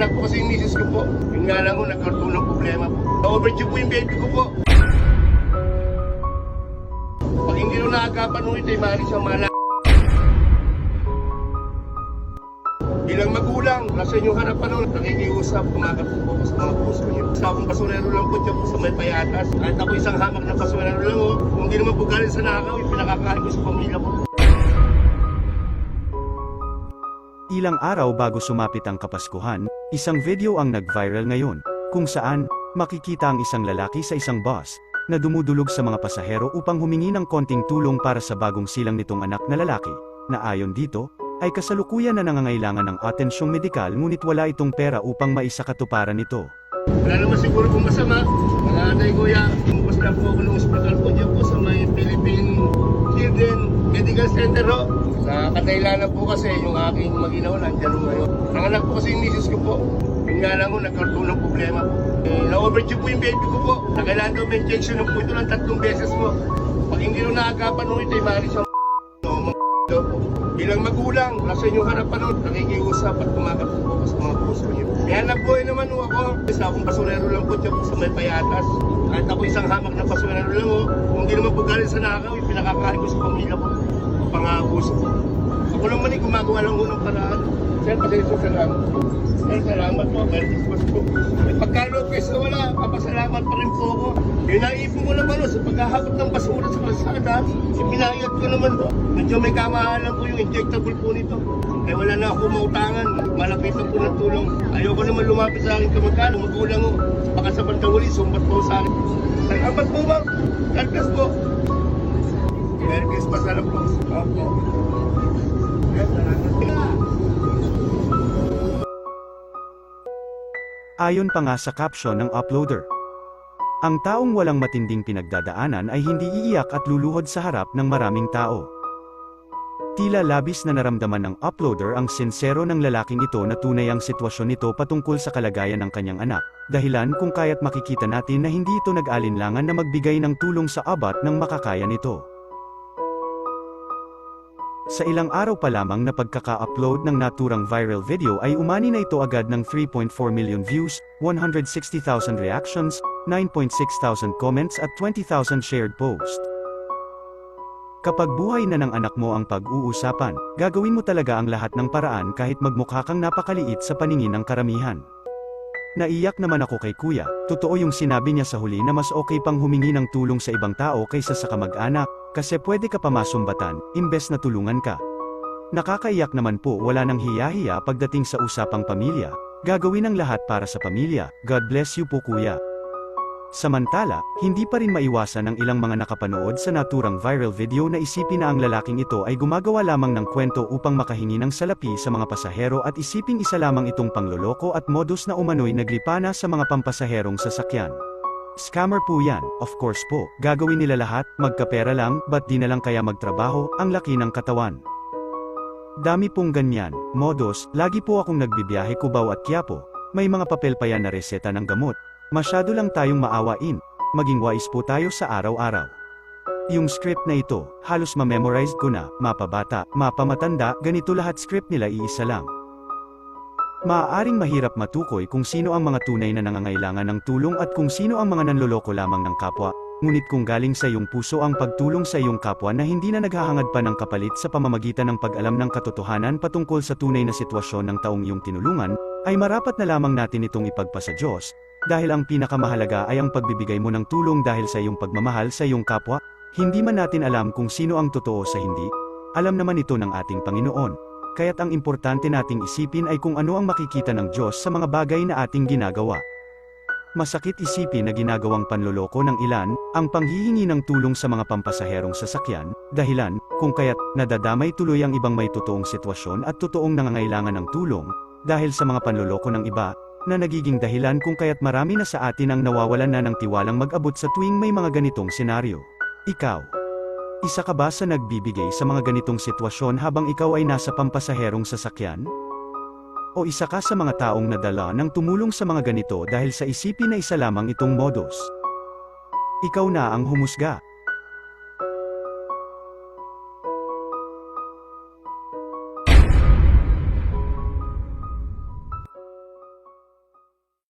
Nanganak po kasi yung misis ko po. Yun nga lang po, nagkaroon ng problema po. Na-overdue po yung baby ko po. Pag hindi nyo naagapan nung ito, maaari siyang malaki. Bilang magulang, nasa inyong harapan nun, nakikiusap, kumakapo ko sa mga puso niyo. Sa akong basurero lang po dyan po sa may payatas. Kahit ako isang hamak na basurero lang o, kung hindi naman po galing sa nakaw, yung pinakakain ko sa pamilya ko. Ilang araw bago sumapit ang Kapaskuhan, isang video ang nag-viral ngayon, kung saan, makikita ang isang lalaki sa isang bus, na dumudulog sa mga pasahero upang humingi ng konting tulong para sa bagong silang nitong anak na lalaki, na ayon dito, ay kasalukuyan na nangangailangan ng atensyong medikal ngunit wala itong pera upang maisakatuparan ito. Wala naman siguro kung masama, mga anay kuya, bumubos na po ako ng hospital po dyan po sa may Philippine Children Medical Center ho. Nakakadailanan po kasi yung aking maginaw nandiyan ngayon. Nanganak po kasi yung misis ko po. Yun nga lang po, nagkaroon ng problema po. Na-overdue po yung baby ko po. Nakailangan daw may injection ng po ito ng 3 beses po. Pag hindi nyo naagapan nung ito, maaari siyang daw po. Bilang magulang, nasa inyong harapan nun, nakikiusap at kumakapo ko sa mga puso niyo. Kaya nagbuhay naman ho ako. Isa akong basurero lang po dyan po sa may payatas. Kahit ako isang hamak na basurero lang ho, kung hindi naman po galing sa nakaw, yung pinakakain ko sa pamilya ko. Pangabuso ko. Ako lang man gumagawa lang ho ng paraan. Sir, pasensya salamat po. Sir, salamat po. Merry Christmas po. Pagkano peso wala, papasalamat pa rin po ako. Yung naipon ko naman sa paghahakot ng basura sa kalsada, ipinayad ko naman po. Medyo may kamahalan po yung injectable po nito. Eh wala na ako mautangan. Malapitan po ng tulong. Ayoko naman lumapit sa akin kamagkano. Magulang ko. Baka sa bandang huli, sumbat po sa akin. Salamat po ma'am. God bless po. Merry Christmas na lang po. Opo. Yes, salamat. Ayon pa nga sa caption ng uploader. Ang taong walang matinding pinagdadaanan ay hindi iiyak at luluhod sa harap ng maraming tao. Tila labis na naramdaman ng uploader ang sinsero ng lalaking ito na tunay ang sitwasyon nito patungkol sa kalagayan ng kanyang anak, dahilan kung kaya't makikita natin na hindi ito nag-alinlangan na magbigay ng tulong sa abat ng makakaya nito. Sa ilang araw pa lamang na pagkaka-upload ng naturang viral video ay umani na ito agad ng 3.4 million views, 160,000 reactions, 9,600 comments at 20,000 shared posts. Kapag buhay na ng anak mo ang pag-uusapan, gagawin mo talaga ang lahat ng paraan kahit magmukha kang napakaliit sa paningin ng karamihan. Naiyak naman ako kay kuya, totoo yung sinabi niya sa huli na mas okay pang humingi ng tulong sa ibang tao kaysa sa kamag-anak, kasi pwede ka pa masumbatan, imbes na tulungan ka. Nakakaiyak naman po, wala nang hiya-hiya pagdating sa usapang pamilya, gagawin ang lahat para sa pamilya, God bless you po kuya. Samantala, hindi pa rin maiwasan ng ilang mga nakapanood sa naturang viral video na isipin na ang lalaking ito ay gumagawa lamang ng kwento upang makahingi ng salapi sa mga pasahero at isiping isa lamang itong pangloloko at modus na umano'y naglipana sa mga pampasaherong sasakyan. Scammer po yan, of course po, gagawin nila lahat, magkapera lang, ba't di na lang kaya magtrabaho, ang laki ng katawan. Dami pong ganyan, modus, lagi po akong nagbibiyahe Cubao at Quiapo, may mga papel pa yan na reseta ng gamot. Masyado lang tayong maawain, maging wise po tayo sa araw-araw. Yung script na ito, halos ma-memorize ko na, mapabata, mapamatanda, ganito lahat script nila iisa lang. Maaaring mahirap matukoy kung sino ang mga tunay na nangangailangan ng tulong at kung sino ang mga nanloloko lamang ng kapwa, ngunit kung galing sa iyong puso ang pagtulong sa iyong kapwa na hindi na naghahangad pa ng kapalit sa pamamagitan ng pag-alam ng katotohanan patungkol sa tunay na sitwasyon ng taong iyong tinulungan, ay marapat na lamang natin itong ipagpasa Diyos, dahil ang pinakamahalaga ay ang pagbibigay mo ng tulong dahil sa iyong pagmamahal sa iyong kapwa, hindi man natin alam kung sino ang totoo sa hindi, alam naman ito ng ating Panginoon, kaya't ang importante nating isipin ay kung ano ang makikita ng Diyos sa mga bagay na ating ginagawa. Masakit isipin na ginagawang panloloko ng ilan, ang panghihingi ng tulong sa mga pampasaherong sasakyan, dahilan, kung kaya't nadadamay tuloy ang ibang may totoong sitwasyon at totoong nangangailangan ng tulong, dahil sa mga panloloko ng iba, na nagiging dahilan kung kaya't marami na sa atin ang nawawalan na ng tiwalang mag-abot sa tuwing may mga ganitong senaryo. Ikaw, isa ka ba sa nagbibigay sa mga ganitong sitwasyon habang ikaw ay nasa pampasaherong sasakyan? O isa ka sa mga taong nadala ng tumulong sa mga ganito dahil sa isipin na isa lamang itong modus? Ikaw na ang humusga.